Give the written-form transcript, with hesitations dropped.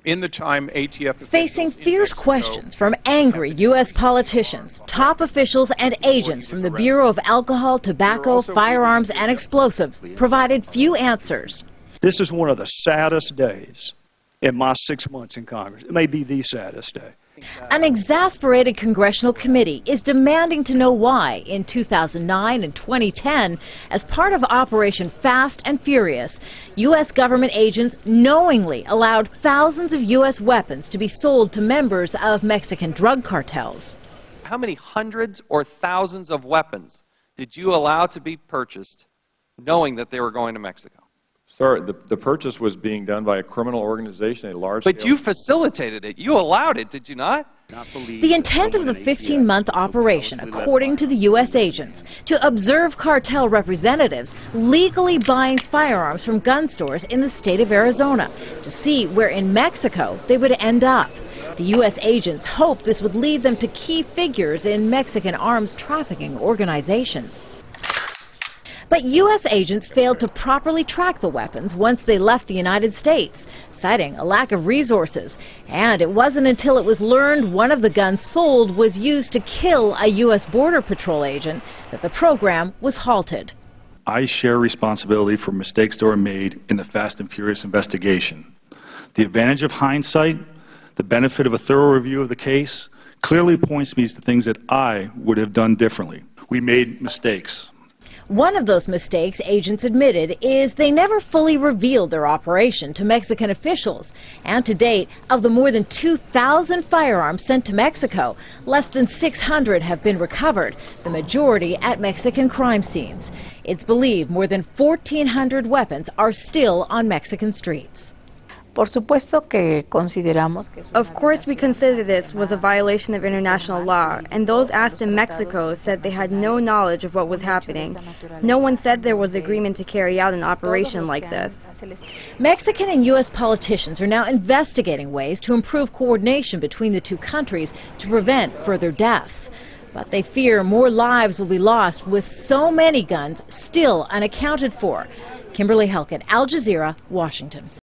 In the time ATF facing fierce questions from angry U.S. politicians, top officials and agents from the Bureau of Alcohol, Tobacco, Firearms and Explosives provided few answers. This is one of the saddest days in my 6 months in Congress. It may be the saddest day. An exasperated congressional committee is demanding to know why, in 2009 and 2010, as part of Operation Fast and Furious, U.S. government agents knowingly allowed thousands of U.S. weapons to be sold to members of Mexican drug cartels. How many hundreds or thousands of weapons did you allow to be purchased knowing that they were going to Mexico? Sir, the purchase was being done by a criminal organization, a large But you facilitated it. You allowed it, did you not? The intent of the 15-month operation, according to the U.S. agents, to observe cartel representatives legally buying firearms from gun stores in the state of Arizona to see where in Mexico they would end up. The U.S. agents hoped this would lead them to key figures in Mexican arms trafficking organizations. But U.S. agents failed to properly track the weapons once they left the United States, citing a lack of resources. And it wasn't until it was learned one of the guns sold was used to kill a U.S. Border Patrol agent that the program was halted. I share responsibility for mistakes that were made in the Fast and Furious investigation. The advantage of hindsight, the benefit of a thorough review of the case, clearly points me to things that I would have done differently. We made mistakes. One of those mistakes, agents admitted, is they never fully revealed their operation to Mexican officials. And to date, of the more than 2,000 firearms sent to Mexico, less than 600 have been recovered, the majority at Mexican crime scenes. It's believed more than 1,400 weapons are still on Mexican streets. Of course, we consider this was a violation of international law, and those asked in Mexico said they had no knowledge of what was happening. No one said there was agreement to carry out an operation like this. Mexican and U.S. politicians are now investigating ways to improve coordination between the two countries to prevent further deaths. But they fear more lives will be lost with so many guns still unaccounted for. Kimberly Helkett, Al Jazeera, Washington.